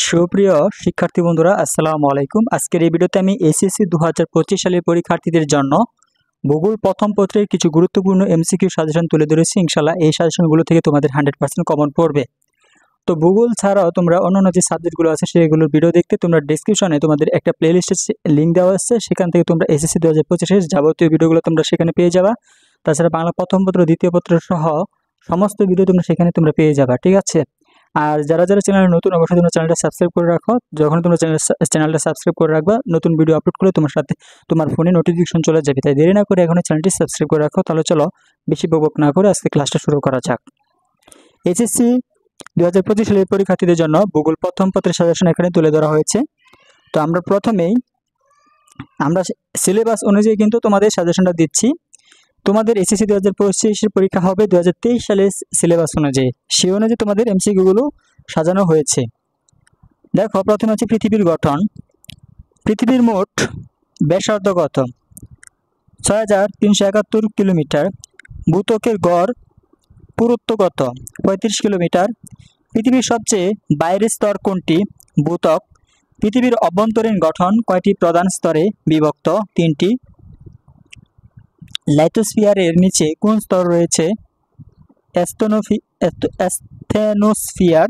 সুপ্রিয় শিক্ষার্থী বন্ধুরা, আসসালামু আলাইকুম। আজকের এই ভিডিওতে আমি এসএসসি 2025 সালের পরীক্ষার্থীদের জন্য ভূগোল প্রথম পত্রের কিছু গুরুত্বপূর্ণ এমসিকিউ সাজেশন তুলে ধরেছি। ইনশাআল্লাহ এই সাজেশনগুলো থেকে তোমাদের 100% কমন পড়বে। তো ভূগোল ছাড়াও তোমরা অন্যান্য যে সাবজেক্টগুলো আছে সেগুলোর ভিডিও দেখতে তোমরা ডেসক্রিপশনে তোমাদের একটা প্লেলিস্টের লিঙ্ক দেওয়া আছে, সেখান থেকে তোমরা এসএসসি 2025 এর যাবতীয় ভিডিওগুলো তোমরা সেখানে পেয়ে যাবা। তাছাড়া বাংলা প্রথম পত্র, দ্বিতীয় পত্র সহ সমস্ত ভিডিও তোমরা পেয়ে যাবা, ঠিক আছে? আর যারা চ্যানেলে নতুন, অবশ্যই তোমরা চ্যানেলটা সাবস্ক্রাইব করে রাখো। যখন তোমরা চ্যানেলটা সাবস্ক্রাইব করে রাখবা, নতুন ভিডিও আপলোড করলে তোমার ফোনে নোটিফিকেশন চলে যাবে। তাই দেরি না করে এখন চ্যানেলটি সাবস্ক্রাইব করে রাখো। তাহলে চলো বেশি বকবক না করে আজকে ক্লাসটা শুরু করা যাক। এসএসসি 2025 সালের পরীক্ষার্থীদের জন্য ভূগোল প্রথম পত্রের সাজেশন এখানে তুলে ধরা হয়েছে। তো আমরা প্রথমেই সিলেবাস অনুযায়ী কিন্তু তোমাদের সাজেশনটা দিচ্ছি। তোমাদের এসএসসি 2025 পরীক্ষা হবে 2023 সালের সিলেবাস অনুযায়ী। সেই অনুযায়ী তোমাদের এমসিকিউগুলো সাজানো হয়েছে। দেখো, প্রথমে হচ্ছে পৃথিবীর গঠন। পৃথিবীর মোট ব্যাসার্ধ কত? 6371 কিলোমিটার। ভূত্বকের গড় পুরুত্ব কত? 35 কিলোমিটার। পৃথিবীর সবচেয়ে বাইরের স্তর কোনটি? ভূত্বক। পৃথিবীর অভ্যন্তরীণ গঠন কয়টি প্রধান স্তরে বিভক্ত? 3টি। লাইথোস্ফিয়ারের নিচে কোন স্তর রয়েছে? অ্যাস্থেনোস্ফিয়ার।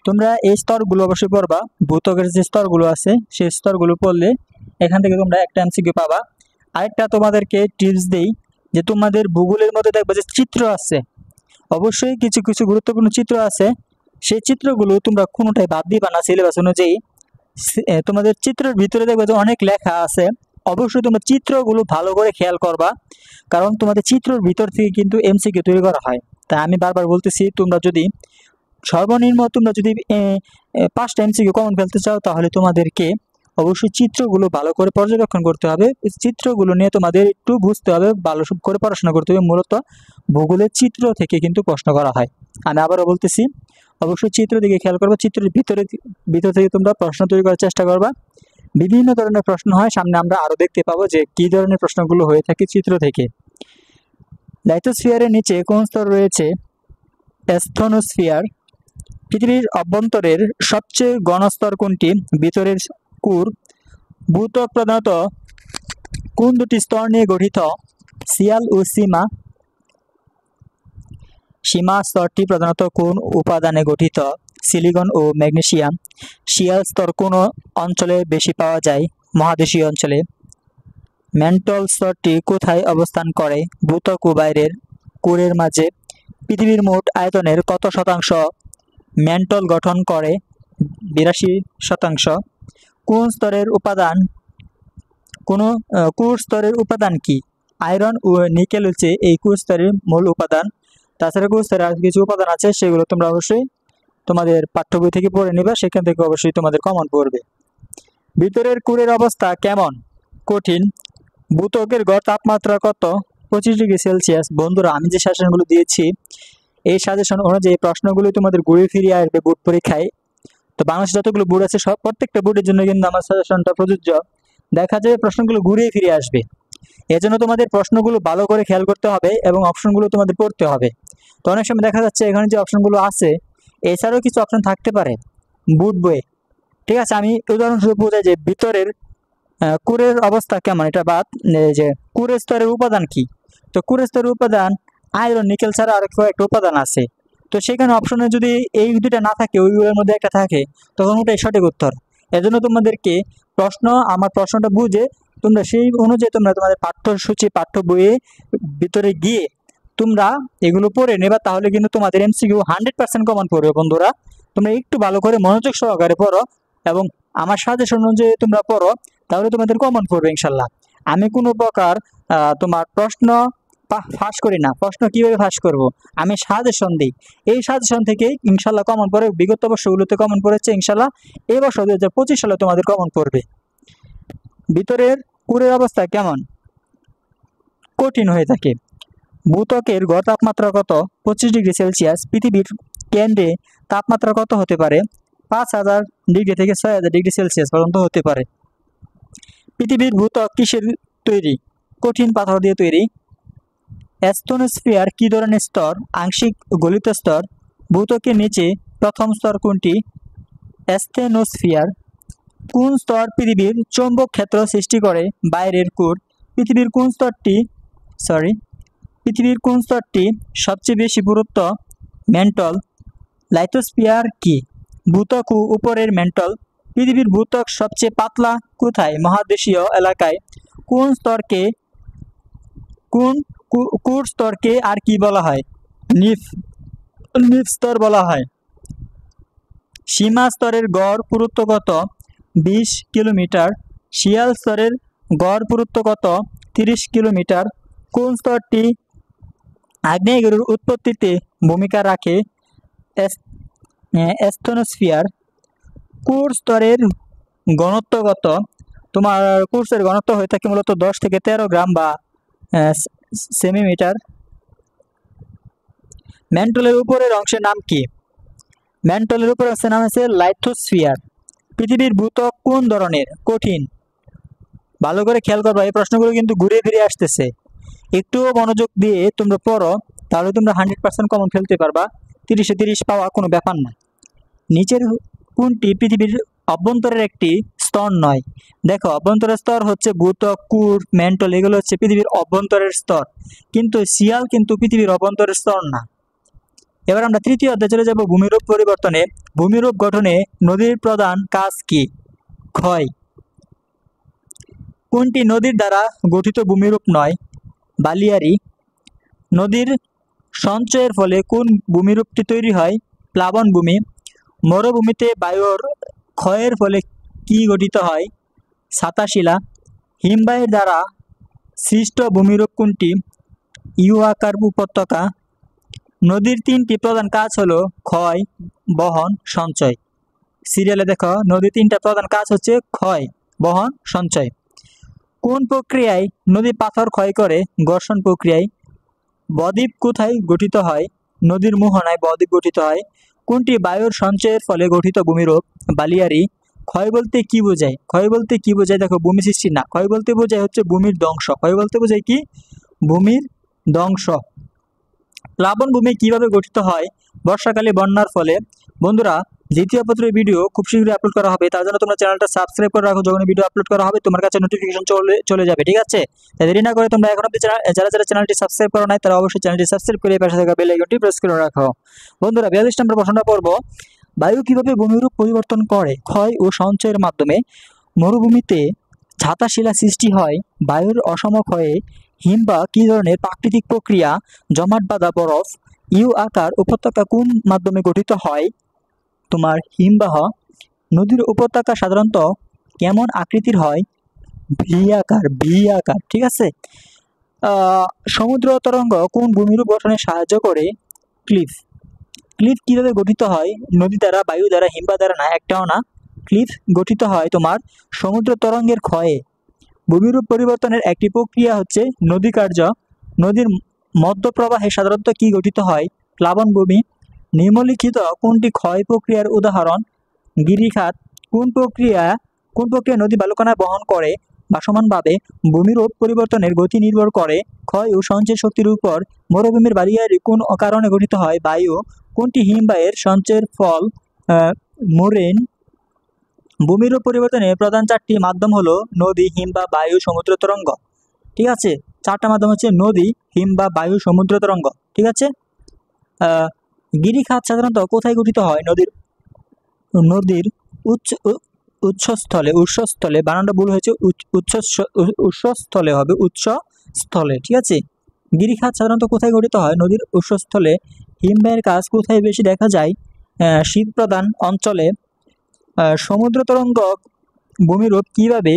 তোমরা এই স্তরগুলো অবশ্যই পড়বা। ভূত্বকের যে স্তরগুলো আছে সেই স্তরগুলো পড়লে এখান থেকে তোমরা একটা এমসিকিউ পাবা। আরেকটা তোমাদেরকে টিপস দেই যে তোমাদের ভূগোলের মধ্যে দেখবে যে চিত্র আছে, অবশ্যই কিছু কিছু গুরুত্বপূর্ণ চিত্র আছে। সেই চিত্রগুলো তোমরা কোনোটাই বাদ দিবা না সিলেবাস অনুযায়ী। তোমাদের চিত্রের ভিতরে দেখবে যে অনেক লেখা আছে, অবশ্যই তোমরা চিত্রগুলো ভালো করে খেয়াল করবা, কারণ তোমাদের চিত্রের ভিতর থেকে কিন্তু এমসিকিউ তৈরি করা হয়। তাই আমি বারবার বলতেছি, সর্বনিম্ন তোমরা যদি 5টা এমসিকিউ কমন ফেলতে চাও, তাহলে তোমাদেরকে অবশ্যই চিত্রগুলো ভালো করে পর্যবেক্ষণ করতে হবে। চিত্রগুলো নিয়ে তোমাদের একটু বুঝতে হবে, ভালো করে পড়াশোনা করতে হবে। মূলত ভূগোলের চিত্র থেকে কিন্তু প্রশ্ন করা হয়। আমি আবারও বলতেছি, অবশ্যই চিত্র দিকে খেয়াল করবা। চিত্রের ভিতর থেকে তোমরা প্রশ্ন তৈরি করার চেষ্টা করবা। বিভিন্ন ধরনের প্রশ্ন হয়, সামনে আমরা আরো দেখতে পাবো যে কি ধরনের প্রশ্নগুলো হয়ে থাকে চিত্র থেকে। লাইথোস্ফিয়ারের নিচে কোন স্তর রয়েছে? অ্যাস্থেনোস্ফিয়ার। পৃথিবীর অভ্যন্তরের সবচেয়ে ঘন স্তর কোনটি? ভিতরের কোর। ভূত্বক প্রধানত কোন দুটি স্তর নিয়ে গঠিত? শিয়াল ও সীমা। সীমা স্তরটি প্রধানত কোন উপাদানে গঠিত? সিলিকন ও ম্যাগনেসিয়াম। শিয়াল স্তর কোন অঞ্চলে বেশি পাওয়া যায়? মহাদেশীয় অঞ্চলে। ম্যান্টল স্তরটি কোথায় অবস্থান করে? ভূত্বক ও বাইরের কোরের মাঝে। পৃথিবীর মোট আয়তনের কত শতাংশ ম্যান্টল গঠন করে? 82%। কোন স্তরের উপাদান কি? আয়রন ও নিকেল হচ্ছে এই কোর স্তরের মূল উপাদান। তাছাড়া কোর স্তরের আর কিছু উপাদান আছে, সেগুলো তোমরা অবশ্যই তোমাদের পাঠ্য বই থেকে পড়ে নিবা, সেখান থেকে অবশ্যই তোমাদের কমন পড়বে। ভিতরের কোরের অবস্থা কেমন? কঠিন। ভূত্বকের গড় তাপমাত্রা কত? 25 ডিগ্রি সেলসিয়াস। বন্ধুরা, আমি যে সাজেশনগুলো দিয়েছি এই সাজেশন অনুযায়ী প্রশ্নগুলো তোমাদের ঘুরে ফিরে আসবে বোর্ড পরীক্ষায়। তো বাংলাদেশ যতগুলো বোর্ড আছে প্রত্যেকটা বোর্ডের জন্য কিন্তু আমার সাজেশনটা প্রযোজ্য। দেখা যায় প্রশ্নগুলো ঘুরে ফিরে আসবে। এজন্য তোমাদের প্রশ্নগুলো ভালো করে খেয়াল করতে হবে এবং অপশনগুলো তোমাদের পড়তে হবে। তো অনেক সময় দেখা যাচ্ছে এখানে যে অপশনগুলো আছে, এছাড়াও কিছু অপশন থাকতে পারে বোর্ড বইয়ে, ঠিক আছে? আমি উদাহরণস্বরূপ বোঝাই যে ভিতরের কোরের অবস্থা কেমন, এটা বাদ। যে কোরের স্তরের উপাদান কি? তো কোরের স্তরের উপাদান আয়রন, নিকেল ছাড়া আর একটা উপাদান আছে। তো সেখানে অপশনে যদি এই দুটা না থাকে, ওইগুলোর মধ্যে একটা থাকে, তখন ওটাই সঠিক উত্তর। এজন্য তোমাদেরকে আমার প্রশ্নটা বুঝে তোমরা সেই অনুযায়ী তোমাদের পাঠ্যসূচি, পাঠ্য বইয়ে ভিতরে গিয়ে তোমরা এগুলো পড়ে নেবা, তাহলে কিন্তু তোমাদের এমসিকিউ 100% কমন পড়বে। বন্ধুরা, তোমরা একটু ভালো করে মনোযোগ সহকারে পড়ো এবং আমার সাজেশন অনুযায়ী তোমরা পড়ো, তাহলে তোমাদের কমন পড়বে ইনশাল্লাহ। আমি কোনো প্রকার তোমার প্রশ্ন ফাঁস করি না। প্রশ্ন কিভাবে ফাঁস করব? আমি সাজেশন দিই, এই সাজেশন থেকে ইনশাল্লাহ কমন পড়ে। বিগত বর্ষগুলোতে কমন পড়েছে, ইনশাল্লাহ এই বছর 2025 সালে তোমাদের কমন পড়বে। ভিতরের কোরের অবস্থা কেমন? কঠিন হয়ে থাকে। ভূত্বকের গড় তাপমাত্রা কত? 25 ডিগ্রি সেলসিয়াস। পৃথিবীর কেন্দ্রে তাপমাত্রা কত হতে পারে? 5000 ডিগ্রি থেকে 6000 ডিগ্রি সেলসিয়াস পর্যন্ত হতে পারে। পৃথিবীর ভূত্বক কিসের তৈরি? কঠিন পাথর দিয়ে তৈরি। অ্যাস্থেনোস্ফিয়ার কি ধরনের স্তর? আংশিক গলিত স্তর। ভূত্বকের নিচে প্রথম স্তর কোনটি? স্থেনোস্ফিয়ার। কোন স্তর পৃথিবীর চৌম্বক ক্ষেত্র সৃষ্টি করে? বাইরের কোর। পৃথিবীর কোন স্তরটি সবচেয়ে বেশি পুরুত্ব? ম্যান্টল। লাইথোস্ফিয়ার কি? ভূত্বক ও উপরের ম্যান্টল। পৃথিবীর ভূত্বক সবচেয়ে পাতলা কোথায়? মহাদেশীয় এলাকায়। কোন স্তরকে কোন কোর স্তরকে আর কি বলা হয়? নিফ নিফ স্তর বলা হয়। সীমা স্তরের গড় পুরুত্ব কত? 20 কিলোমিটার। শিয়াল স্তরের গড় পুরুত্ব কত? 30 কিলোমিটার। কোন স্তরটি আগ্নেয়গিরির উৎপত্তিতে ভূমিকা রাখে? স্থেনোস্ফিয়ার। কোর স্তরের ঘনত্ব কত? তোমার কোর স্তরের ঘনত্ব হয়ে থাকে মূলত 10 থেকে 13 গ্রাম বা সেমিমিটার। ম্যান্টলের উপরের অংশের নাম কি? ম্যান্টলের উপরের অংশের নাম হচ্ছে লাইথোস্ফিয়ার। পৃথিবীর ভূত্বক কোন ধরনের? কঠিন। ভালো করে খেয়াল করবা, এই প্রশ্নগুলো কিন্তু ঘুরে ফিরে আসতেছে। একটু মনোযোগ দিয়ে তোমরা পড়ো, তাহলে তোমরা 100% কমন ফেলতে পারবা। 30-এ 30 পাওয়া কোনো ব্যাপার না। নিচের কোনটি পৃথিবীর অভ্যন্তরের একটি স্তর নয়? দেখো, অভ্যন্তরের স্তর হচ্ছে ভূত্বক, কোর, ম্যান্টল, এগুলো হচ্ছে পৃথিবীর অভ্যন্তরের স্তর, কিন্তু শিয়াল কিন্তু পৃথিবীর অভ্যন্তরের স্তর না। এবার আমরা তৃতীয় অধ্যায়ে চলে যাব, ভূমিরূপ পরিবর্তনে। ভূমিরূপ গঠনে নদীর প্রধান কাজ কি? ক্ষয়। কোনটি নদীর দ্বারা গঠিত ভূমিরূপ নয়? বালিয়াড়ি। নদীর সঞ্চয়ের ফলে কোন ভূমিরূপটি তৈরি হয়? প্লাবনভূমি। মরুভূমিতে বায়ুর ক্ষয়ের ফলে কি গঠিত হয়? ছাতাশিলা। হিমবাহের দ্বারা সৃষ্ট ভূমিরূপ কোনটি? ইউ আকার উপত্যকা। নদীর 3টি প্রধান কাজ হলো ক্ষয়, বহন, সঞ্চয়। সিরিয়ালে দেখো, নদীর 3টা প্রধান কাজ হচ্ছে ক্ষয়, বহন, সঞ্চয়। কোন প্রক্রিয়ায় নদী পাথর ক্ষয় করে? ঘর্ষণ প্রক্রিয়ায়। বদ্বীপ কোথায় গঠিত হয়? নদীর মোহনায় বদ্বীপ গঠিত হয়। কোনটি বায়ুর সঞ্চয়ের ফলে গঠিত ভূমিরূপ? বালিয়াড়ি। ক্ষয় বলতে কি বোঝায়? ক্ষয় বলতে কি বোঝায়? দেখো, ভূমি সৃষ্টি না, ক্ষয় বলতে বোঝায় হচ্ছে ভূমির ধ্বংস। ক্ষয় বলতে বোঝায় কি? ভূমির ধ্বংস। প্লাবনভূমি কিভাবে গঠিত হয়? বর্ষাকালে বন্যার ফলে। বন্ধুরা, দ্বিতীয় পত্রের ভিডিও খুব শীঘ্রই আপলোড করা হবে, তার জন্য তোমরা চ্যানেলটা সাবস্ক্রাইব করে রাখো। যখন ভিডিও আপলোড করা হবে তোমার কাছে নোটিফিকেশন চলে যাবে, ঠিক আছে? তাই দেরি না করে তোমরা এখন অবধি যারা চ্যানেলটি সাবস্ক্রাইব করো নাই তারা অবশ্যই চ্যানেলটি সাবস্ক্রাইব করে পাশে থাকা বেল আইকনটি প্রেস করে রাখো। বন্ধুরা, 42 নম্বর প্রশ্নটা পড়ব। বায়ু কিভাবে ভূমিরূপ পরিবর্তন করে? ক্ষয় ও সঞ্চয়ের মাধ্যমে। মরুভূমিতে ছাতাশিলা সৃষ্টি হয় বায়ুর অসম ক্ষয়ে। হিমবাহ কি ধরনের প্রাকৃতিক প্রক্রিয়া? জমাট বাঁধা বরফ। ইউ আকার উপত্যকা কোন মাধ্যমে গঠিত হয়? তোমার হিমবাহ। নদীর উপত্যকা সাধারণত কেমন আকৃতির হয়? ভি আকার, ঠিক আছে? সমুদ্র তরঙ্গ কোন ভূমিরূপ গঠনে সাহায্য করে? ক্লিফ। ক্লিফ কিভাবে গঠিত হয়? নদী দ্বারা, বায়ু দ্বারা, হিমবাহ দ্বারা না, একটাও না। ক্লিফ গঠিত হয় তোমার সমুদ্র তরঙ্গের ক্ষয়ে। ভূমিরূপ পরিবর্তনের একটি প্রক্রিয়া হচ্ছে নদীকার্য। নদীর মধ্যপ্রবাহে সাধারণত কি গঠিত হয়? প্লাবনভূমি। নিম্নলিখিত কোনটি ক্ষয় প্রক্রিয়ার উদাহরণ? গিরিখাত। কোন প্রক্রিয়া নদী বালুকণা বহন করে ভাসমানভাবে? ভূমিরূপ পরিবর্তনের গতি নির্ভর করে ক্ষয় ও সঞ্চয় শক্তির উপর। মরুভূমির বালিয়াড়ি কোন কারণে গঠিত হয়? বায়ু। কোনটি হিমবাহের সঞ্চয়ের ফল? মোরেন। ভূমিরূপ পরিবর্তনের প্রধান 4টি মাধ্যম হলো নদী, হিমবাহ, বায়ু, সমুদ্র তরঙ্গ। ঠিক আছে, 4টা মাধ্যম হচ্ছে নদী, হিমবাহ, বায়ু, সমুদ্র তরঙ্গ। ঠিক আছে। গিরিখাত সাধারণত কোথায় গঠিত হয়? নদীর উৎসস্থলে। বানানটা ভুল হয়েছে, উৎসস্থলে হবে, উৎসস্থলে। ঠিক আছে। গিরিখাত সাধারণত কোথায় গঠিত হয়? নদীর উৎসস্থলে। হিমবাহের কাজ কোথায় বেশি দেখা যায়? শীত প্রধান অঞ্চলে। সমুদ্র তরঙ্গ ভূমিরূপ কিভাবে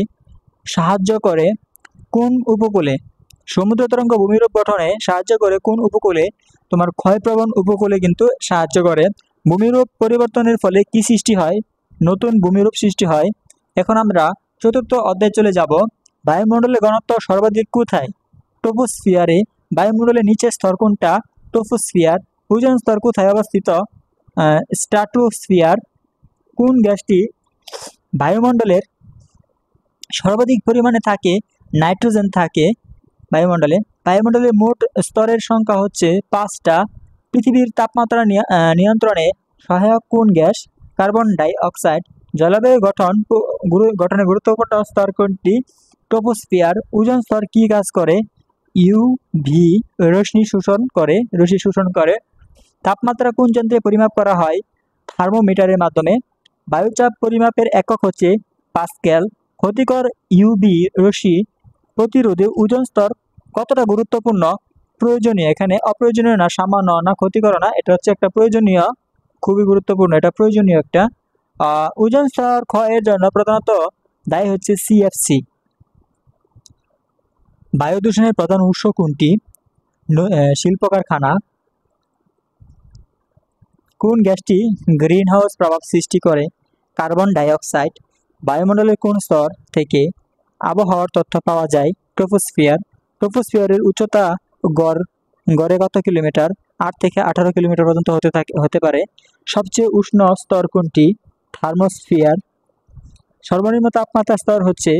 সাহায্য করে? কোন উপকূলে? সমুদ্র তরঙ্গ ভূমিরূপ গঠনে সাহায্য করে কোন উপকূলে? তোমার ক্ষয়প্রবণ উপকূলে কিন্তু সাহায্য করে। ভূমিরূপ পরিবর্তনের ফলে কি সৃষ্টি হয়? নতুন ভূমিরূপ সৃষ্টি হয়। এখন আমরা 4র্থ অধ্যায়ে চলে যাব। বায়ুমণ্ডলের ঘনত্ব সর্বাধিক কোথায়? ট্রপোস্ফিয়ারে। বায়ুমণ্ডলের নিচের স্তর কোনটা? ট্রপোস্ফিয়ার। ওজোন স্তর কোথায় অবস্থিত? স্ট্রাটোস্ফিয়ার। কোন গ্যাসটি বায়ুমণ্ডলের সর্বাধিক পরিমাণে থাকে? নাইট্রোজেন থাকে বায়ুমণ্ডলে। বায়ুমণ্ডলের মোট স্তরের সংখ্যা হচ্ছে 5টা। পৃথিবীর তাপমাত্রা নিয়ন্ত্রণে সহায়ক কোন গ্যাস? Carbon die oxide. জলবায়ু গঠনে গুরুত্বপূর্ণ স্তর কোনটি? ট্রপোস্ফিয়ার। ওজোন স্তর কি কাজ করে? ইউভি রশ্মি শোষণ করে। তাপমাত্রা কোন যন্ত্রে পরিমাপ করা হয়? থার্মোমিটারের মাধ্যমে। বায়ুচাপ পরিমাপের একক হচ্ছে পাস্কেল। ক্ষতিকর ইউভি রশ্মি প্রতিরোধে ওজোন স্তর কতটা গুরুত্বপূর্ণ? প্রয়োজনীয়। এখানে অপ্রয়োজনীয় না, সামান্য না, ক্ষতিকর না, এটা হচ্ছে একটা প্রয়োজনীয়, খুবই গুরুত্বপূর্ণ, এটা প্রয়োজনীয় একটা। ওজোন স্তর ক্ষয়ের জন্য প্রধানত দায়ী হচ্ছে সিএফসি। বায়ু দূষণের প্রধান উৎস কোনটি? শিল্প কারখানা। কোন গ্যাসটি গ্রিনহাউস প্রভাব সৃষ্টি করে? Carbon die oxide. বায়ুমণ্ডলের কোন স্তর থেকে আবহাওয়ার তথ্য পাওয়া যায়? ট্রপোস্ফিয়ার। ট্রপোস্ফিয়ারের উচ্চতা গড়ে কত কিলোমিটার? 8 থেকে 18 কিলোমিটার পর্যন্ত হতে পারে। সবচেয়ে উষ্ণ স্তর কোনটি? থার্মোস্ফিয়ার। সর্বনিম্ন তাপমাত্রা স্তর হচ্ছে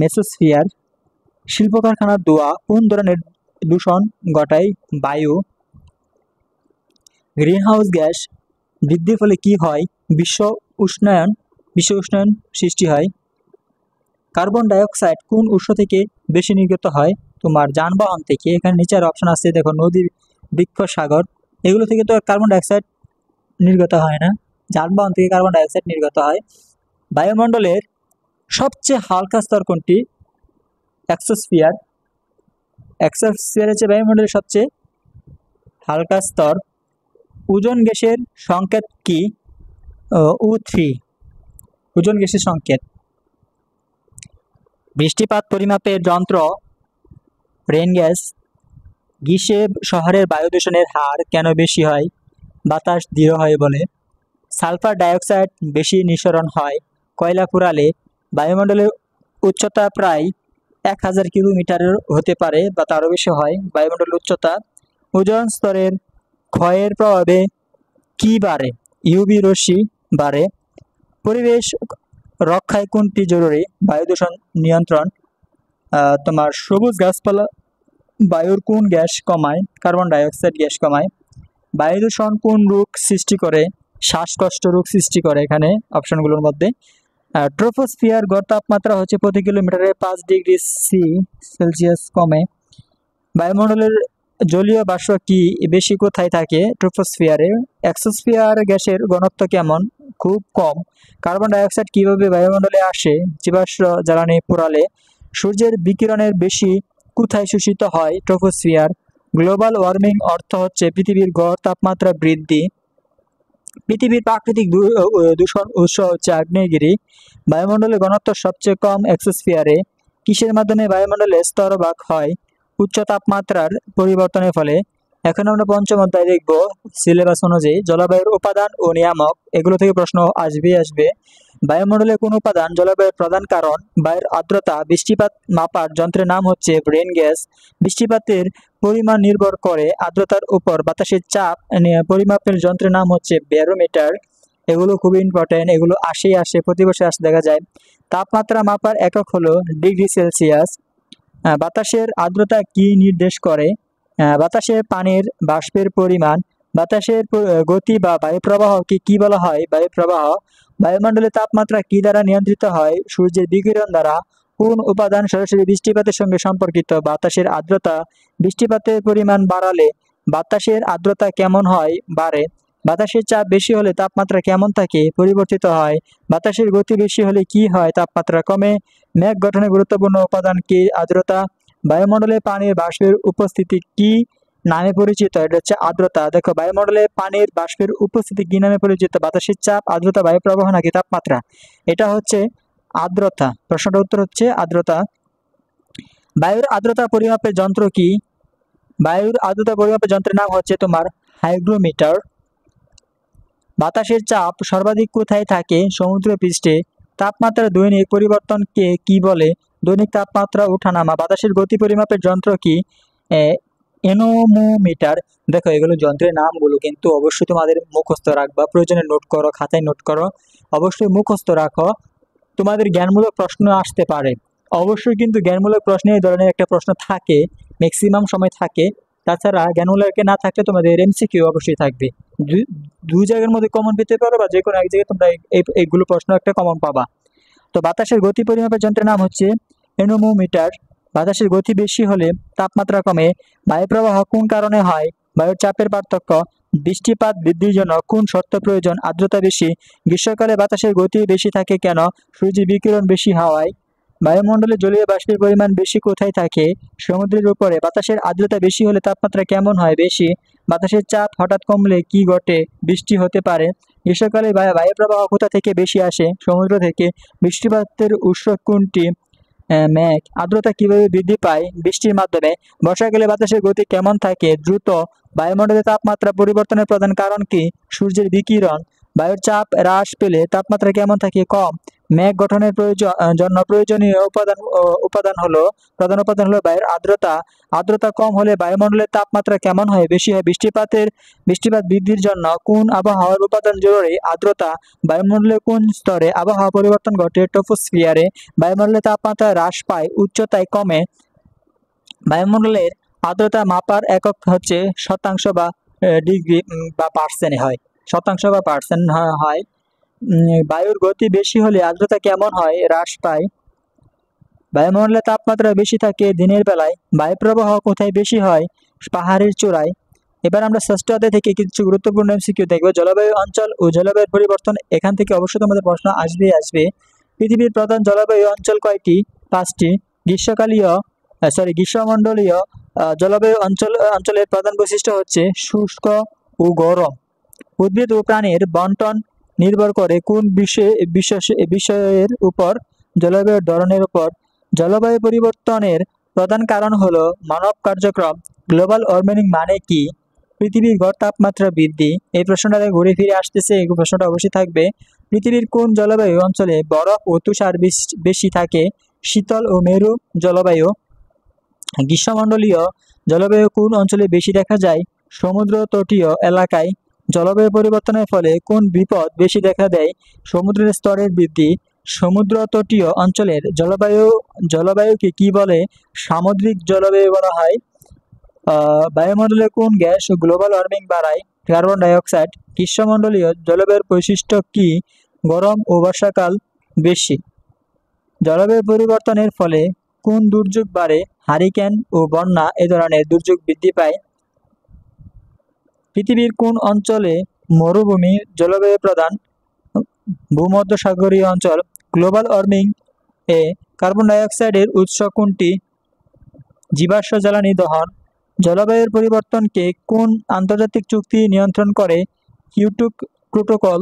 মেসোস্ফিয়ার। শিল্প কারখানার ধোঁয়া কোন ধরনের দূষণ ঘটায়? বায়ু। গ্রিনহাউস গ্যাস বৃদ্ধির ফলে কি হয়? বিশ্ব উষ্ণায়ন সৃষ্টি হয়। কার্বন ডাই অক্সাইড কোন উৎস থেকে বেশি নির্গত হয়? তোমার যানবাহন থেকে। এখানে নিচের অপশন আছে, দেখো, নদী, বৃক্ষ, সাগর, এগুলো থেকে তো কার্বন ডাই অক্সাইড নির্গত হয় না, যানবাহন থেকে কার্বন ডাই অক্সাইড নির্গত হয়। বায়ুমণ্ডলের সবচেয়ে হালকা স্তর কোনটি? এক্সোস্ফিয়ার। এক্সোস্ফিয়ার হচ্ছে বায়ুমণ্ডলের সবচেয়ে হালকা স্তর। ওজোন গ্যাসের সংকেত কি? O3। ওজোন গ্যাসের সংকেত। বৃষ্টিপাত পরিমাপের যন্ত্র রেন গ্যাস। গ্রীষ্মে শহরের বায়ু দূষণের হার কেন বেশি হয়? বাতাস দৃঢ় হয় বলে। সালফার ডাইঅক্সাইড বেশি নিঃসরণ হয় কয়লা পোড়ালে। বায়ুমণ্ডলের উচ্চতা প্রায় 1000 কিলোমিটারের হতে পারে বা তারও বেশি হয় বায়ুমণ্ডলের উচ্চতা। ওজোন স্তরের ক্ষয়ের প্রভাবে কি বাড়ে? ইউভি রশ্মি বাড়ে। পরিবেশ রক্ষায় কোনটি জরুরি? বায়ু দূষণ নিয়ন্ত্রণ। তোমার সবুজ গাছপালা বায়ুর কোন গ্যাস কমায়? কার্বন ডাই অক্সাইড গ্যাস কমায়। বায়ু দূষণ কোন রোগ সৃষ্টি করে? শ্বাসকষ্ট রোগ সৃষ্টি করে এখানে অপশনগুলোর মধ্যে। ট্রপোস্ফিয়ার গড় তাপমাত্রা হচ্ছে প্রতি কিলোমিটারে 5 ডিগ্রি সেলসিয়াস কমে। বায়ুমণ্ডলের জলীয় বাষ্প কি বেশি কোথায় থাকে? ট্রপোস্ফিয়ারে। এক্সোস্ফিয়ার গ্যাসের ঘনত্ব কেমন? খুব কম। কার্বন ডাই অক্সাইড কিভাবে বায়ুমণ্ডলে আসে? জীবাশ্ম জ্বালানি পোড়ালে। সূর্যের বিকিরণের বেশি কোথায় শোষিত হয়? ট্রপোস্ফিয়ার। গ্লোবাল ওয়ার্মিং অর্থ হচ্ছে পৃথিবীর গড় তাপমাত্রা বৃদ্ধি। পৃথিবীর প্রাকৃতিক দূষণ উৎস হচ্ছে আগ্নেয়গিরি। বায়ুমণ্ডলের ঘনত্ব সবচেয়ে কম এক্সোস্ফিয়ারে। কিসের মাধ্যমে বায়ুমণ্ডলে স্তরভাগ হয়? উচ্চ তাপমাত্রার পরিবর্তনের ফলে। এখন আমরা পঞ্চম অধ্যায় দেখব সিলেবাস অনুযায়ী জলবায়ুর উপাদান ও নিয়ামক। এগুলো থেকে প্রশ্ন আসবে। বায়ুমণ্ডলের কোন উপাদান জলবায়ুর প্রধান কারণ? বায়ুর আর্দ্রতা। বৃষ্টিপাত মাপার যন্ত্রের নাম হচ্ছে রেন গ্যাস। বৃষ্টিপাতের পরিমাণ নির্ভর করে আর্দ্রতার উপর। বাতাসের চাপ পরিমাপের যন্ত্রের নাম হচ্ছে ব্যারোমিটার। এগুলো খুবই ইম্পর্টেন্ট, এগুলো আসে প্রতি বছর দেখা যায়। তাপমাত্রা মাপার একক হলো ডিগ্রি সেলসিয়াস। বাতাসের আর্দ্রতা কি নির্দেশ করে? বাতাসে পানির বাষ্পের পরিমাণ। বাতাসের গতি বা বায়ুপ্রবাহকে কি বলা হয়? বায়ুপ্রবাহ। বায়ুমণ্ডলের তাপমাত্রা কি দ্বারা নিয়ন্ত্রিত হয়? সূর্যের বিকিরণ দ্বারা। কোন উপাদান সরাসরি বৃষ্টিপাতের সঙ্গে সম্পর্কিত? বাতাসের আর্দ্রতা। বৃষ্টিপাতের পরিমাণ বাড়ালে বাতাসের আর্দ্রতা কেমন হয়? বাড়ে। বাতাসের চাপ বেশি হলে তাপমাত্রা কেমন থাকে? পরিবর্তিত হয়। বাতাসের গতি বেশি হলে কি হয়? তাপমাত্রা কমে। মেঘ গঠনে গুরুত্বপূর্ণ উপাদান কি? আর্দ্রতা। বায়ুমণ্ডলে পানির বাষ্পের উপস্থিতি কি নামে পরিচিত? এটা হচ্ছে আর্দ্রতা। দেখো, বায়ুমণ্ডলে পানির বাষ্পের উপস্থিতি কি নামে পরিচিত? বাতাসের চাপ, আর্দ্রতা, বায়ু প্রবাহ নাকি তাপমাত্রা? এটা হচ্ছে আর্দ্রতা। প্রশ্নটার উত্তর হচ্ছে আর্দ্রতা। বায়ুর আর্দ্রতা পরিমাপের যন্ত্র কি? বায়ুর আর্দ্রতা পরিমাপের যন্ত্রের নাম হচ্ছে তোমার হাইগ্রোমিটার। বাতাসের চাপ সর্বাধিক কোথায় থাকে? সমুদ্র পৃষ্ঠে। তাপমাত্রার দৈনিক পরিবর্তনকে কি বলে? দৈনিক তাপমাত্রা ওঠানামা। বাতাসের গতি পরিমাপের যন্ত্র কি? এনোমোমিটার। দেখো, এগুলো যন্ত্রের নামগুলো কিন্তু অবশ্যই তোমাদের মুখস্থ রাখবা, প্রয়োজনে নোট করো, খাতায় নোট করো, অবশ্যই মুখস্থ রাখো। তোমাদের জ্ঞানমূলক প্রশ্ন আসতে পারে, অবশ্যই কিন্তু জ্ঞানমূলক প্রশ্নে এই ধরনের একটা প্রশ্ন থাকে, ম্যাক্সিমাম সময় থাকে। তাছাড়া জ্ঞানমূলকে না থাকলে তোমাদের এমসিকিউ অবশ্যই থাকবে। দুই জায়গার মধ্যে কমন পেতে পারো বা যে কোনো এক জায়গায় তোমরা এইগুলো প্রশ্ন একটা কমন পাবা। তো বাতাসের গতি পরিমাপের যন্ত্রের নাম হচ্ছে এনোমোমিটার। বাতাসের গতি বেশি হলে তাপমাত্রা কমে। বায়ুপ্রবাহ কোন কারণে হয়? বায়ুর চাপের পার্থক্য। বৃষ্টিপাত বৃদ্ধির জন্য কোন শর্ত প্রয়োজন? আর্দ্রতা বেশি। গ্রীষ্মকালে বাতাসের গতি বেশি থাকে কেন? সূর্যের বিকিরণ বেশি হওয়ায়। বায়ুমণ্ডলে জলীয় বাষ্পের পরিমাণ বেশি কোথায় থাকে? সমুদ্রের উপরে। বাতাসের আর্দ্রতা বেশি হলে তাপমাত্রা কেমন হয়? বেশি। বাতাসের চাপ হঠাৎ কমলে কি ঘটে? বৃষ্টি হতে পারে। গ্রীষ্মকালে বায়ুপ্রবাহ কোথা থেকে বেশি আসে? সমুদ্র থেকে। বৃষ্টিপাতের উৎস কোনটি? মেঘ। আর্দ্রতা কিভাবে বৃদ্ধি পায়? বৃষ্টির মাধ্যমে। বর্ষাকালে বাতাসের গতি কেমন থাকে? দ্রুত। বায়ুমণ্ডলের তাপমাত্রা পরিবর্তনের প্রধান কারণ কি? সূর্যের বিকিরণ। বায়ুর চাপ হ্রাস পেলে তাপমাত্রা কেমন থাকে? কম। মেঘ গঠনের জন্য প্রয়োজনীয় প্রধান উপাদান হলো বায়ুর আর্দ্রতা। আর্দ্রতা কম হলে বায়ুমণ্ডলের তাপমাত্রা কেমন হয়? বেশি হয়। বৃষ্টিপাত বৃদ্ধির জন্য কোন আবহাওয়ার উপাদান জরুরি? আর্দ্রতা। বায়ুমণ্ডলের কোন স্তরে আবহাওয়া পরিবর্তন ঘটে? ট্রপোস্ফিয়ারে। বায়ুমণ্ডলের তাপমাত্রা হ্রাস পায়, উচ্চতায় কমে। বায়ুমণ্ডলের আর্দ্রতা মাপার একক হচ্ছে শতাংশ বা ডিগ্রি বা পার্সেন্ট হয়। শতাংশ বা পার্সেন্ট হয়। বায়ুর গতি বেশি হলে আর্দ্রতা কেমন হয়? হ্রাস পায়। বায়ুমণ্ডলের তাপমাত্রা বেশি থাকে দিনের বেলায়। বায়ুপ্রবাহ কোথায় বেশি হয়? পাহাড়ের চূড়ায়। এবার আমরা ষষ্ঠ অধ্যায় থেকে কিছু গুরুত্বপূর্ণ এমসিকিউ দেখব। জলবায়ু অঞ্চল ও জলবায়ুর পরিবর্তন। এখান থেকে অবশ্যই তোমাদের প্রশ্ন আসবে। পৃথিবীর প্রধান জলবায়ু অঞ্চল কয়টি? 5টি। গ্রীষ্মমণ্ডলীয় জলবায়ু অঞ্চলের প্রধান বৈশিষ্ট্য হচ্ছে শুষ্ক ও গরম। উদ্ভিদ ও প্রাণীর বন্টন নির্ভর করে কোন বিষয়ের উপর? জলবায়ুর ধরনের উপর। জলবায়ু পরিবর্তনের প্রধান কারণ হলো মানব কার্যক্রম। গ্লোবাল ওয়ার্মিং মানে কি? পৃথিবীর গড় তাপমাত্রা বৃদ্ধি। এই প্রশ্নটা ঘুরে ফিরে আসতেছে, এই প্রশ্নটা অবশ্যই থাকবে। পৃথিবীর কোন জলবায়ু অঞ্চলে বরফ ও তুষার বেশি থাকে? শীতল ও মেরু জলবায়ু। গ্রীষ্মমণ্ডলীয় জলবায়ু কোন অঞ্চলে বেশি দেখা যায়? সমুদ্র তটীয় এলাকায়। জলবায়ু পরিবর্তনের ফলে কোন বিপদ বেশি দেখা দেয়? সমুদ্রের স্তরের বৃদ্ধি। সমুদ্র তটীয় অঞ্চলের জলবায়ুকে কি বলে? সামুদ্রিক জলবায়ু বলা হয়। বায়ুমণ্ডলে কোন গ্যাস গ্লোবাল ওয়ার্মিং বাড়ায়? Carbon dioxide. গ্রীষ্মমণ্ডলীয় জলবায়ুর বৈশিষ্ট্য কি? গরম ও বর্ষাকাল বেশি। জলবায়ু পরিবর্তনের ফলে কোন দুর্যোগ বাড়ে? হারিকেন ও বন্যা এ ধরনের দুর্যোগ বৃদ্ধি পায়। পৃথিবীর কোন অঞ্চলে মরুভূমি জলবায়ু প্রধান? ভূমধ্যসাগরীয় অঞ্চল। গ্লোবাল ওয়ার্মিং এ কার্বন ডাইঅক্সাইডের উৎস কোনটি? জীবাশ্ম জ্বালানি দহন। জলবায়ুর পরিবর্তনকে কোন আন্তর্জাতিক চুক্তি নিয়ন্ত্রণ করে? Kyoto protocol.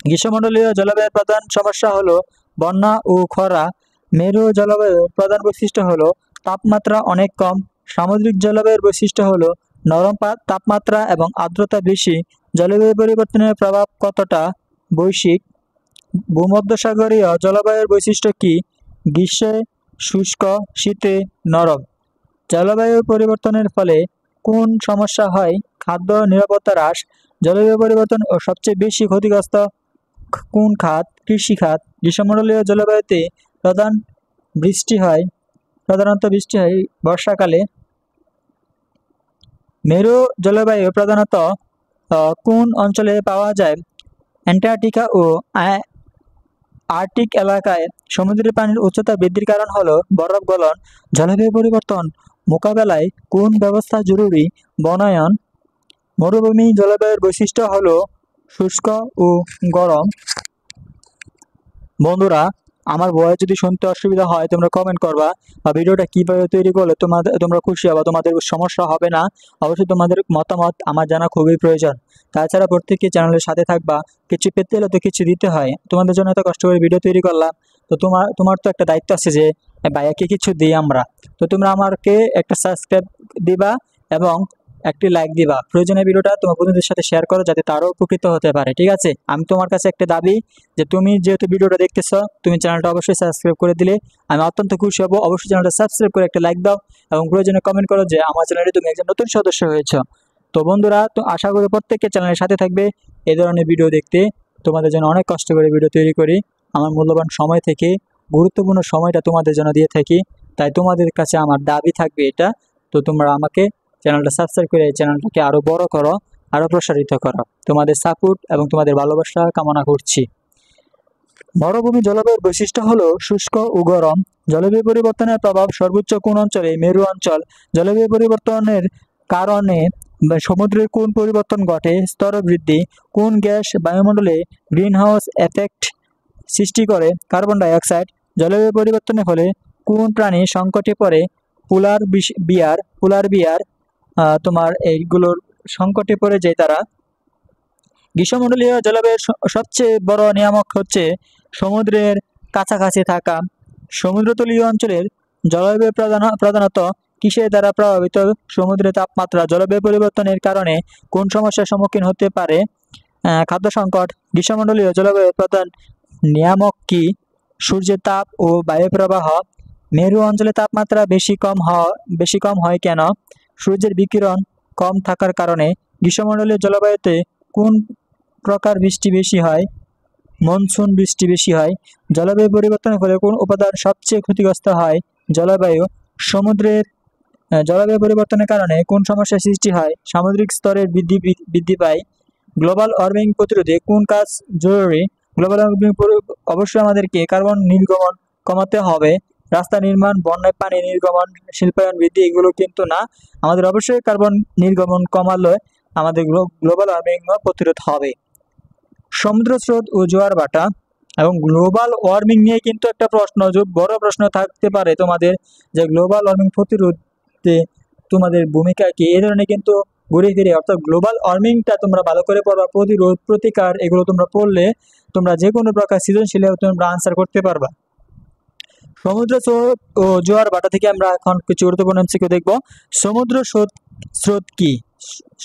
গ্রীষ্মমণ্ডলীয় জলবায়ুর প্রধান সমস্যা হলো বন্যা ও খরা। মেরু জলবায়ুর প্রধান বৈশিষ্ট্য হলো তাপমাত্রা অনেক কম। সামুদ্রিক জলবায়ুর বৈশিষ্ট্য হলো নরম তাপমাত্রা এবং আর্দ্রতা বেশি। জলবায়ু পরিবর্তনের প্রভাব কতটা? বৈশ্বিক। ভূমধ্যসাগরীয় জলবায়ুর বৈশিষ্ট্য কি? গ্রীষ্মে শুষ্ক, শীতে নরম। জলবায়ু পরিবর্তনের ফলে কোন সমস্যা হয়? খাদ্য নিরাপত্তা হ্রাস। জলবায়ু পরিবর্তন ও সবচেয়ে বেশি ক্ষতিগ্রস্ত কোন খাত? কৃষি খাত। গ্রীষ্মমণ্ডলীয় জলবায়ুতে প্রধানত বৃষ্টি হয় বর্ষাকালে। মেরু জলবায়ু প্রধানত কোন অঞ্চলে পাওয়া যায়? অ্যান্টার্কটিকা ও আর্কটিক এলাকায়। সমুদ্রের পানির উচ্চতা বৃদ্ধির কারণ হলো বরফ গলন। জলবায়ু পরিবর্তন মোকাবেলায় কোন ব্যবস্থা জরুরি? বনায়ন। মরুভূমি জলবায়ুর বৈশিষ্ট্য হলো শুষ্ক ও গরম। বন্ধুরা, আমার ভয়েস যদি শুনতে অসুবিধা হয় তোমরা কমেন্ট করবা, বা ভিডিওটা কিভাবে তৈরি করলে তোমরা খুশি হবা, তোমাদের সমস্যা হবে না। অবশ্যই তোমাদের মতামত আমার জানা খুবই প্রয়োজন। তাছাড়া প্রত্যেককে চ্যানেলের সাথে থাকবা। কিছু পেতে হলে তো কিছু দিতে হয়। তোমাদের জন্য এত কষ্ট করে ভিডিও তৈরি করলাম, তো তোমার তো একটা দায়িত্ব আছে যে ভাইয়াকে কিছু দিই আমরা। তো তোমরা আমাকে একটা সাবস্ক্রাইব দিবা এবং একটি লাইক দিবা। প্রয়োজনীয় ভিডিওটা তোমার বন্ধুদের সাথে শেয়ার করো যাতে তারও উপকৃত হতে পারে। ঠিক আছে? আমি তোমার কাছে একটা দাবি যে তুমি যেহেতু ভিডিওটা দেখতেছো, তুমি চ্যানেলটা অবশ্যই সাবস্ক্রাইব করে দিলে আমি অত্যন্ত খুশি হব। অবশ্যই চ্যানেলটা সাবস্ক্রাইব করে একটা লাইক দাও এবং প্রয়োজনে কমেন্ট করো যে আমার চ্যানেলে তুমি একজন নতুন সদস্য হয়েছো। তো বন্ধুরা, তো আশা করি প্রত্যেককে চ্যানেলের সাথে থাকবে এই ধরনের ভিডিও দেখতে। তোমাদের জন্য অনেক কষ্ট করে ভিডিও তৈরি করি। আমার মূল্যবান সময় থেকে গুরুত্বপূর্ণ সময়টা তোমাদের জন্য দিয়ে থাকি। তাই তোমাদের কাছে আমার দাবি থাকবে এটা। তো তোমরা আমাকে চ্যানেলটা সাবস্ক্রাইব করে এই চ্যানেলটাকে আরও বড় করো, আরও প্রসারিত করো। তোমাদের সাপোর্ট এবং তোমাদের ভালোবাসা কামনা করছি। মরুভূমি জলবায়ুর বৈশিষ্ট্য হলো শুষ্ক ও গরম। জলবায়ু পরিবর্তনের প্রভাব সর্বোচ্চ কোন অঞ্চলে? মেরু অঞ্চল। জলবায়ু পরিবর্তনের কারণে সমুদ্রের কোন পরিবর্তন ঘটে? স্তর বৃদ্ধি। কোন গ্যাস বায়ুমণ্ডলে গ্রিনহাউস এফেক্ট সৃষ্টি করে? Carbon die oxide. জলবায়ু পরিবর্তনের ফলে কোন প্রাণী সংকটে পড়ে? পোলার বিয়ার তোমার এইগুলোর সংকটে পড়ে যায় তারা। গ্রীষ্মমণ্ডলীয় জলবায়ুর সবচেয়ে বড় নিয়ামক হচ্ছে সমুদ্রের কাছাকাছি থাকা। সমুদ্রতলীয় অঞ্চলের জলবায়ু প্রধানত কিসের দ্বারা প্রভাবিত? সমুদ্রের তাপমাত্রা। জলবায়ু পরিবর্তনের কারণে কোন সমস্যার সম্মুখীন হতে পারে? খাদ্য সংকট। গ্রীষ্মমণ্ডলীয় জলবায়ুর প্রধান নিয়ামক কি? সূর্যের তাপ ও বায়ুপ্রবাহ। মেরু অঞ্চলে তাপমাত্রা বেশি কম হয় কেন? সূর্যের বিকিরণ কম থাকার কারণে। গ্রীষ্মমণ্ডলীয় জলবায়ুতে কোন প্রকার বৃষ্টি বেশি হয়? মনসুন বৃষ্টি বেশি হয়। জলবায়ু পরিবর্তনের ফলে কোন উপাদান সবচেয়ে ক্ষতিগ্রস্ত হয়? জলবায়ু। জলবায়ু পরিবর্তনের কারণে কোন সমস্যার সৃষ্টি হয়? সামুদ্রিক স্তরের বৃদ্ধি পায়। গ্লোবাল ওয়ার্মিং প্রতিরোধে কোন কাজ জরুরি? গ্লোবাল ওয়ার্মিং অবশ্যই আমাদেরকে কার্বন নির্গমন কমাতে হবে। রাস্তা নির্মাণ, বন্যায় পানি নির্গমন, শিল্পায়ন বৃদ্ধি এগুলো কিন্তু না, আমাদের অবশ্যই কার্বন নির্গমন কমালে আমাদের গ্লোবাল ওয়ার্মিং প্রতিরোধ হবে। সমুদ্র স্রোত ও জোয়ার ভাটা এবং গ্লোবাল ওয়ার্মিং নিয়ে কিন্তু একটা বড় প্রশ্ন থাকতে পারে তোমাদের, যে গ্লোবাল ওয়ার্মিং প্রতিরোধে তোমাদের ভূমিকা কি? এই ধরনের কিন্তু ঘুরে ফিরে, অর্থাৎ গ্লোবাল ওয়ার্মিংটা তোমরা ভালো করে পড়বা, প্রতিরোধ প্রতিকার এগুলো তোমরা পড়লে তোমরা যে কোনো প্রকার সৃজনশীল তোমরা আনসার করতে পারবা। সমুদ্র স্রোত ও জোয়ার ভাটা থেকে আমরা এখন কিছু গুরুত্বপূর্ণ এমসিকিউ দেখব। সমুদ্র স্রোত কি?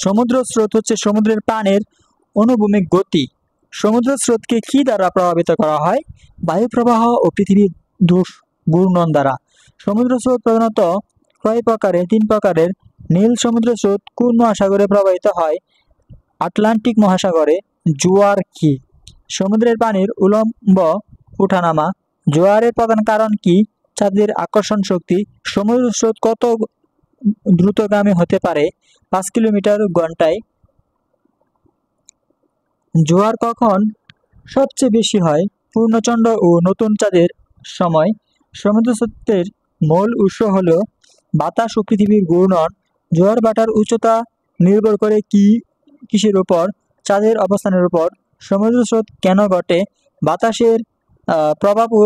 সমুদ্র স্রোত হচ্ছে সমুদ্রের পানির অনুভূমিক গতি। সমুদ্র স্রোতকে কি দ্বারা প্রভাবিত করা হয়? বায়ু প্রবাহ ও পৃথিবীর ঘূর্ণন দ্বারা। সমুদ্র স্রোত প্রধানত কয় প্রকারের? 3 প্রকারের। নীল সমুদ্র স্রোত কোন মহাসাগরে প্রবাহিত হয়? আটলান্টিক মহাসাগরে। জোয়ার কি? সমুদ্রের পানির উলম্ব ওঠানামা। জোয়ারের প্রধান কারণ কি? চাঁদের আকর্ষণ শক্তি। সমুদ্র স্রোত কত দ্রুতগামী হতে পারে? 5 কিলোমিটার ঘন্টায়। জোয়ার কখন সবচেয়ে বেশি হয়? পূর্ণচন্দ্র ও নতুন চাঁদের সময়। সমুদ্র স্রোতের মূল উৎস হল বাতাস ও পৃথিবীর ঘূর্ণন। জোয়ার ভাটার উচ্চতা নির্ভর করে কিসের উপর? চাঁদের অবস্থানের উপর। সমুদ্র স্রোত কেন ঘটে? বাতাসের প্রভাব ও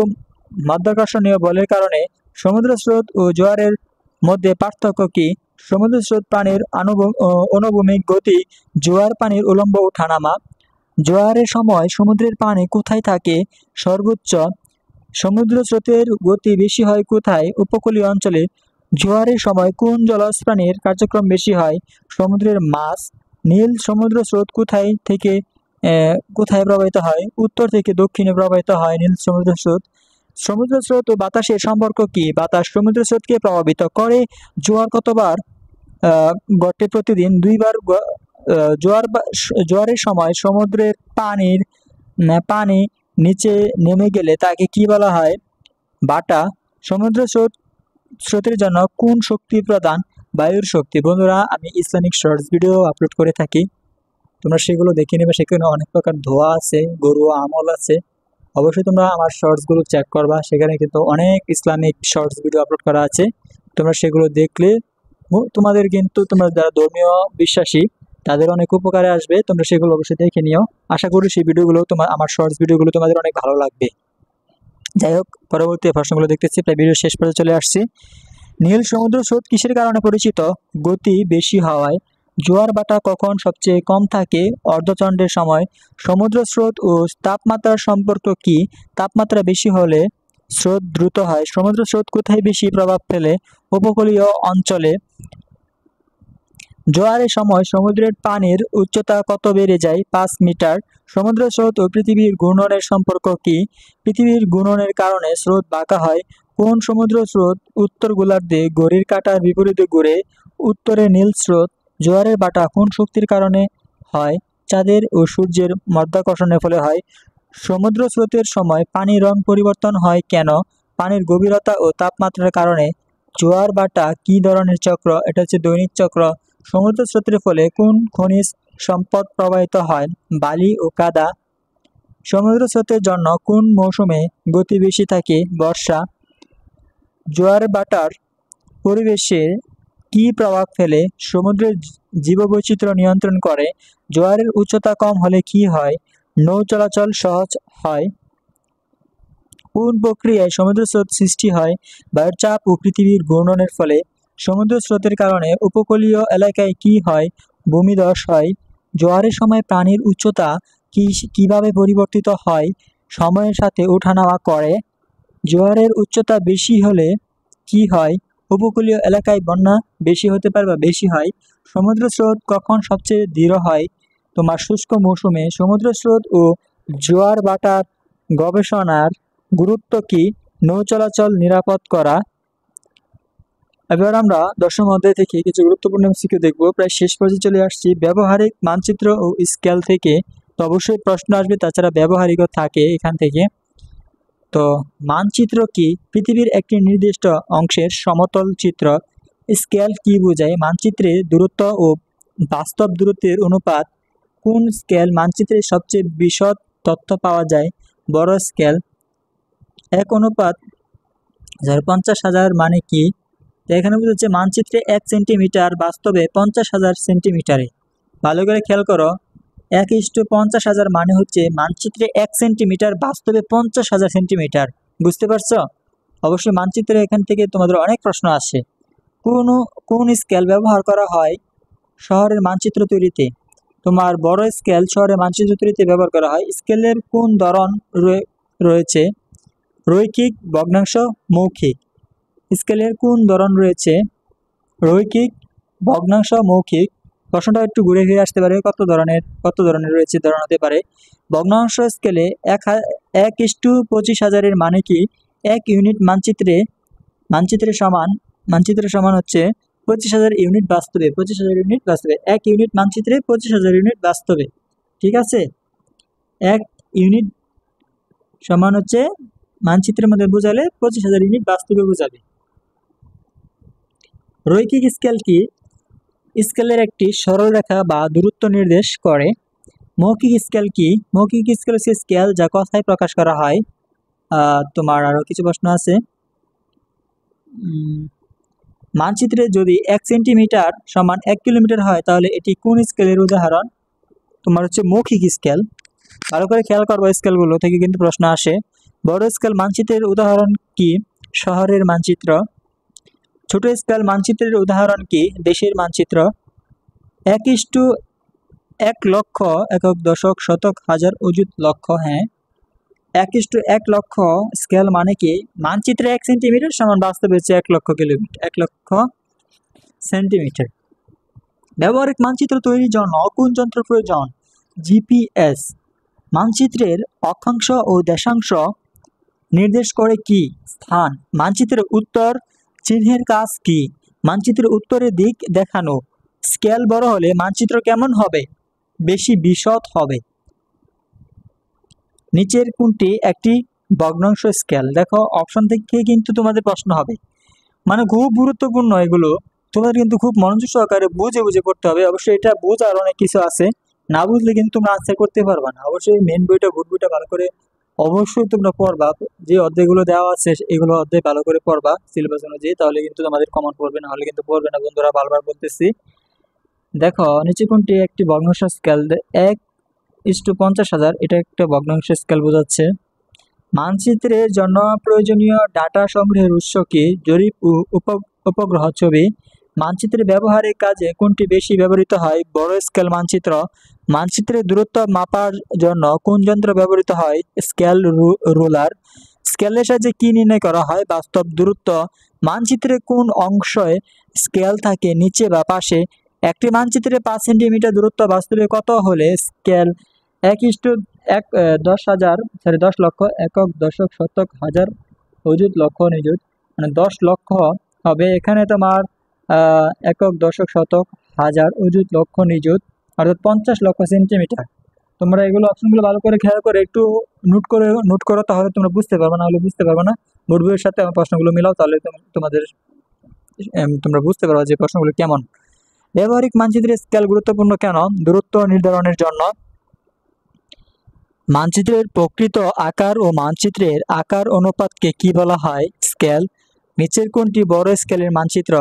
মাধ্যাকর্ষণীয় বলের কারণে। সমুদ্র স্রোত ও জোয়ারের মধ্যে পার্থক্য কি? সমুদ্র স্রোত পানির অনুভূমিক গতি, জোয়ার পানির উলম্ব ওঠানামা। জোয়ারের সময় সমুদ্রের পানি কোথায় থাকে সর্বোচ্চ? সমুদ্র স্রোতের গতি বেশি হয় কোথায়? উপকূলীয় অঞ্চলে। জোয়ারের সময় কোন জলজ প্রাণীর কার্যক্রম বেশি হয়? সমুদ্রের মাছ। নীল সমুদ্র স্রোত কোথায় প্রবাহিত হয়? উত্তর থেকে দক্ষিণে প্রবাহিত হয় নীল সমুদ্র স্রোত। সমুদ্র স্রোত ও বাতাসের সম্পর্ক কি? বাতাস সমুদ্র স্রোতকে প্রভাবিত করে। জোয়ার কতবার ঘটে? প্রতিদিন 2 বার। জোয়ারের সময় সমুদ্রের পানি নিচে নেমে গেলে তাকে কি বলা হয়? ভাটা। সমুদ্র স্রোতের জন্য কোন শক্তি প্রধান? বায়ুর শক্তি। বন্ধুরা, আমি ইসলামিক শর্টস ভিডিও আপলোড করে থাকি, তোমরা সেগুলো দেখে নেবে। সেখানে অনেক প্রকার ধোয়া আছে, গরুয়া আমল আছে, অবশ্যই তোমরা আমার শর্টসগুলো চেক করবা। সেখানে কিন্তু অনেক ইসলামিক শর্টস ভিডিও আপলোড করা আছে, তোমরা সেগুলো দেখলে তোমাদের কিন্তু তোমরা যারা ধর্মীয় বিশ্বাসী তাদের অনেক উপকারে আসবে। তোমরা সেগুলো অবশ্যই দেখে নিও। আশা করি সেই ভিডিওগুলো আমার শর্টস ভিডিওগুলো তোমাদের অনেক ভালো লাগবে। যাই হোক, পরবর্তী প্রশ্নগুলো দেখতেছি, প্রায় ভিডিও শেষ পর্যন্ত চলে আসছি। নীল সমুদ্র স্রোত কিসের কারণে পরিচিত? গতি বেশি হওয়ায়। জোয়ার ভাটা কখন সবচেয়ে কম থাকে? অর্ধচন্দ্রের সময়। সমুদ্র স্রোত ও তাপমাত্রার সম্পর্ক কি? তাপমাত্রা বেশি হলে স্রোত দ্রুত হয়। সমুদ্র স্রোত কোথায় বেশি প্রভাব ফেলে? উপকূলীয় অঞ্চলে। জোয়ারের সময় সমুদ্রের পানির উচ্চতা কত বেড়ে যায়? 5 মিটার। সমুদ্র স্রোত ও পৃথিবীর ঘূর্ণনের সম্পর্ক কি? পৃথিবীর ঘূর্ণনের কারণে স্রোত বাঁকা হয়। কোন সমুদ্র স্রোত উত্তর গোলার্ধে ঘড়ির কাঁটার বিপরীতে ঘুরে? উত্তরে নীল স্রোত। জোয়ারের ভাটা কোন শক্তির কারণে হয়? চাঁদের ও সূর্যের মাধ্যাকর্ষণের ফলে হয়। সমুদ্র স্রোতের সময় পানির রং পরিবর্তন হয় কেন? পানির গভীরতা ও তাপমাত্রার কারণে। জোয়ার ভাটা কি ধরনের চক্র? এটা হচ্ছে দৈনিক চক্র। সমুদ্র স্রোতের ফলে কোন খনিজ সম্পদ প্রবাহিত হয়? বালি ও কাদা। সমুদ্র স্রোতের জন্য কোন মৌসুমে গতি বেশি থাকে? বর্ষা। জোয়ার ভাটার পরিবেশে কি প্রভাব ফেলে? সমুদ্রের জীববৈচিত্র্য নিয়ন্ত্রণ করে। জোয়ারের উচ্চতা কম হলে কি হয়? নৌ চলাচল সহজ হয়। কোন প্রক্রিয়ায় সমুদ্র স্রোত সৃষ্টি হয়? বায়ুর চাপ ও পৃথিবীর ঘূর্ণনের ফলে। সমুদ্র স্রোতের কারণে উপকূলীয় এলাকায় কি হয়? ভূমিধস হয়। জোয়ারের সময় পানির উচ্চতা কিভাবে পরিবর্তিত হয়? সময়ের সাথে ওঠানামা করে। জোয়ারের উচ্চতা বেশি হলে কি হয়? উপকূলীয় এলাকায় বন্যা বেশি হতে পারে বা বেশি হয়। সমুদ্র স্রোত কখন সবচেয়ে দৃঢ় হয়? তোমার শুষ্ক মৌসুমে। সমুদ্র স্রোত ও জোয়ার ভাটার গবেষণার গুরুত্ব কি? নৌ চলাচল নিরাপদ করা। এবার আমরা দশম অধ্যায় থেকে কিছু গুরুত্বপূর্ণ এমসিকিউ দেখব। প্রায় শেষ পর্যায়ে চলে আসছি। ব্যবহারিক মানচিত্র ও স্কেল থেকে তো অবশ্যই প্রশ্ন আসবে, তাছাড়া ব্যবহারিকও থাকে এখান থেকে। তো মানচিত্র কি? পৃথিবীর একটি নির্দিষ্ট অংশের সমতল চিত্র। স্কেল কি বোঝায়? মানচিত্রে দূরত্ব ও বাস্তব দূরত্বের অনুপাত। কোন স্কেল মানচিত্রে সবচেয়ে বিশদ তথ্য পাওয়া যায়? বড় স্কেল। 1:50,000 মানে কি? তো এখানে বুঝাচ্ছে মানচিত্রে 1 সেন্টিমিটার, বাস্তবে 50,000 সেন্টিমিটারে। ভালো করে খেয়াল করো, 1:50,000 মানে হচ্ছে মানচিত্রে 1 সেন্টিমিটার, বাস্তবে 50,000 সেন্টিমিটার। বুঝতে পারছো? অবশ্যই মানচিত্রে এখান থেকে তোমাদের অনেক প্রশ্ন আসে। কোন স্কেল ব্যবহার করা হয় শহরের মানচিত্র তৈরিতে? তোমার বড় স্কেল শহরের মানচিত্র তৈরিতে ব্যবহার করা হয়। স্কেলের কোন ধরন রয়েছে? রৈখিক, ভগ্নাংশ, মৌখিক। স্কেলের কোন ধরন রয়েছে? রৈখিক, ভগ্নাংশ, মৌখিক। প্রশ্নটা একটু ঘুরে ফিরে আসতে পারে, কত ধরনের রয়েছে ধরন হতে পারে। ভগ্নাংশ স্কেলে 1:25,000 মানে কি? 1 ইউনিট মানচিত্রে সমান হচ্ছে 25,000 ইউনিট বাস্তবে। 25,000 ইউনিট বাস্তবে। 1 ইউনিট মানচিত্রে 25,000 ইউনিট বাস্তবে। ঠিক আছে? 1 ইউনিট সমান হচ্ছে মানচিত্রের মধ্যে বোঝালে 25,000 ইউনিট বাস্তবে বোঝাবে। রৈখিক স্কেল কি? স্কেলের একটি সরলরেখা বা দূরত্ব নির্দেশ করে। মৌখিক স্কেল কি? মৌখিক স্কেল হচ্ছে স্কেল যা কথায় প্রকাশ করা হয়। তোমার আরো কিছু প্রশ্ন আছে। মানচিত্রে যদি 1 সেন্টিমিটার সমান 1 কিলোমিটার হয় তাহলে এটি কোন স্কেলের উদাহরণ? তোমার হচ্ছে মৌখিক স্কেল। ভালো করে খেয়াল করবো, স্কেলগুলো থেকে কিন্তু প্রশ্ন আসে। বড় স্কেল মানচিত্রের উদাহরণ কি? শহরের মানচিত্র। ছোট স্কেল মানচিত্রের উদাহরণ কি? দেশের মানচিত্র। 1:1 লক্ষ, একক, দশক, শতক, হাজার, অযুত, লক্ষ। হ্যাঁ, 1:1 লক্ষ স্কেল মানে কি? মানচিত্রে 1 সেন্টিমিটার সমান বাস্তবে হচ্ছে 1 লক্ষ কিলোমিটার, 1 লক্ষ সেন্টিমিটার। ব্যবহারিক মানচিত্র তৈরির জন্য কোন যন্ত্র প্রয়োজন? জিপিএস। মানচিত্রের অক্ষাংশ ও দেশাংশ নির্দেশ করে কি? স্থান। মানচিত্রের উত্তর চিহ্নের কাজ কি? মানচিত্রের উত্তরের দিক দেখানো। স্কেল বড় হলে মানচিত্র কেমন হবে? বেশি বিশদ হবে। নিচের কোনটি একটি ভগ্নাংশ স্কেল? দেখো, অপশন থেকে কিন্তু তোমাদের প্রশ্ন হবে, মানে খুব গুরুত্বপূর্ণ এগুলো। তোমাদের কিন্তু খুব মনোযোগ সহকারে বুঝে বুঝে করতে হবে। অবশ্যই এটা বোঝার অনেক কিছু আছে, না বুঝলে কিন্তু তোমরা আনসার করতে পারবা না। অবশ্যই মেন বইটা, বোর্ড বইটা ভালো করে অবশ্যই তোমরা পড়বা। যে অধ্যায়গুলো দেওয়া আছে এগুলো অধ্যায় ভালো করে পড়বা সিলেবাস অনুযায়ী, তাহলে কিন্তু তোমাদের কমন পড়বে, না হলে কিন্তু পড়বে না বন্ধুরা, বারবার বলতেছি। দেখো, নিচে কোনটি একটি ভগ্নাংশ স্কেল? 1:50,000 এটা একটা ভগ্নাংশ স্কেল বোঝাচ্ছে। মানচিত্রের জন্য প্রয়োজনীয় ডাটা সংগ্রহের উৎস কি? জরিপ ও উপগ্রহ ছবি। মানচিত্রের ব্যবহারিক কাজে কোনটি বেশি ব্যবহৃত হয়? বড় স্কেল মানচিত্র। মানচিত্রের দূরত্ব মাপার জন্য কোন যন্ত্র ব্যবহৃত হয়? Scale, ruler. স্কেলের সাহায্যে কি নির্ণয় করা হয়? বাস্তব দূরত্ব। মানচিত্রে কোন অংশে স্কেল থাকে, নিচে বা পাশে? একটি মানচিত্রে 5 সেন্টিমিটার দূরত্ব বাস্তবে কত হলে স্কেল 10 লক্ষ, একক, দশক, শতক, হাজার, অযুত, লক্ষ, নিযুত, মানে 10 লক্ষ হবে। এখানে তোমার একক, দশক, শতক, হাজার, অযুত, লক্ষ, নিযুত, অর্থাৎ 50 লক্ষ সেন্টিমিটার। তোমরা এগুলো অপশনগুলো ভালো করে খেয়াল করে একটু নোট করো, তাহলে তোমরা বুঝতে পারবে না, হলে বুঝতে পারবে না। বোর্ড বইয়ের সাথে আমার প্রশ্নগুলো মিলাও, তাহলে তোমাদের তোমরা বুঝতে পারো যে প্রশ্নগুলো কেমন। ব্যবহারিক মানচিত্রের স্কেল গুরুত্বপূর্ণ কেন? দূরত্ব নির্ধারণের জন্য। মানচিত্রের প্রকৃত আকার ও মানচিত্রের আকার অনুপাতকে কি বলা হয়? স্কেল। নিচের কোনটি বড় স্কেলের মানচিত্র?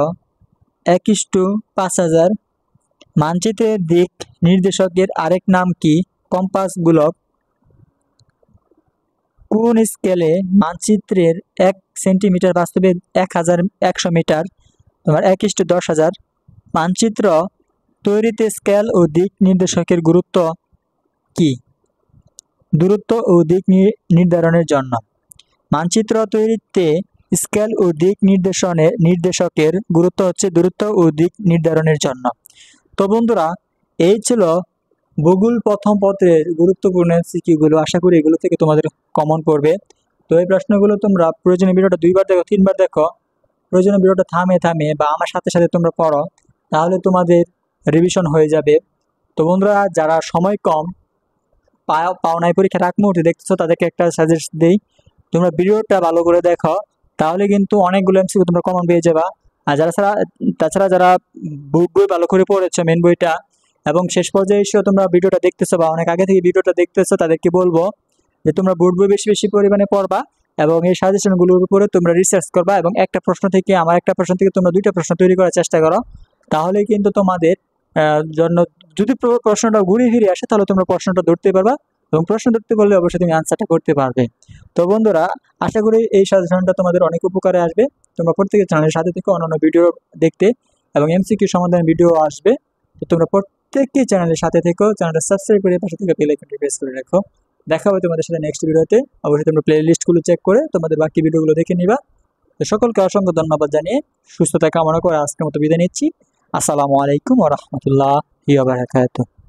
1:5000। মানচিত্রের দিক নির্দেশকের আরেক নাম কি? কম্পাস গোলক। কোন স্কেলে মানচিত্রের 1 সেন্টিমিটার বাস্তবে 1100 মিটার? তোমার 1:10,000। মানচিত্র তৈরিতে স্কেল ও দিক নির্দেশকের গুরুত্ব কি? দূরত্ব ও দিক নির্ধারণের জন্য। মানচিত্র তৈরিতে স্কেল ও দিক নির্দেশকের গুরুত্ব হচ্ছে দূরত্ব ও দিক নির্ধারণের জন্য। তো বন্ধুরা, এই ছিল ভূগোল প্রথম পত্রের গুরুত্বপূর্ণ এমসিকিউগুলো। আশা করি এগুলো থেকে তোমাদের কমন পড়বে। তো এই প্রশ্নগুলো তোমরা প্রয়োজনীয় ভিডিওটা 2বার দেখো, 3বার দেখো। প্রয়োজনীয় ভিডিওটা থামে বা আমার সাথে সাথে তোমরা পড়ো, তাহলে তোমাদের রিভিশন হয়ে যাবে। তো বন্ধুরা, যারা সময় কম পাও নাই, পরীক্ষার আগ মুহূর্তে দেখতেছো, তাদেরকে একটা সাজেস্ট দিই, তোমরা ভিডিওটা ভালো করে দেখো, তাহলে কিন্তু অনেকগুলো এমসিকিউ তোমরা কমন পেয়ে যাবা। আর তাছাড়া যারা বই ভালো করে পড়েছো, মেন বইটা, এবং শেষ পর্যায়ে এসেও তোমরা ভিডিওটা দেখতেছো বা অনেক আগে থেকে ভিডিওটা দেখতেছো, তাদেরকে বলবো যে তোমরা বোর্ড বই বেশি বেশি পরিমাণে পড়বা এবং এই সাজেশনগুলোর উপরে তোমরা রিসার্চ করবা এবং একটা প্রশ্ন থেকে তোমরা 2টা প্রশ্ন তৈরি করার চেষ্টা করো। তাহলে কিন্তু তোমাদের জন্য, যদি প্রশ্নটা ঘুরে ফিরে আসে, তাহলে তোমরা প্রশ্নটা ধরতে পারবা এবং প্রশ্ন ধরতে পারলে অবশ্যই তুমি আনসারটা করতে পারবে। তো বন্ধুরা, আশা করি এই সাজেশনটা তোমাদের অনেক উপকারে আসবে। তোমরা প্রত্যেকের চ্যানেলের সাথে থেকে অন্যান্য ভিডিও দেখতে এবং এমসিকিউ সমাধান ভিডিও আসবে। তো তোমরা প্রত্যেকটি চ্যানেলের সাথে থেকো, চ্যানেলটা সাবস্ক্রাইব করে পাশে থেকে বেল আইকনটি প্রেস করে রাখো। দেখা হবে তোমাদের সাথে নেক্সট ভিডিওতে। অবশ্যই তোমরা প্লে লিস্টগুলো চেক করে তোমাদের বাকি ভিডিওগুলো দেখে নিবা। তো সকলকে অসংখ্য ধন্যবাদ জানিয়ে সুস্থতা কামনা করে আজকের মতো বিদায় নিচ্ছি। আসসালামু আলাইকুম ওয়া রাহমাতুল্লাহি ওয়া বারাকাতুহু।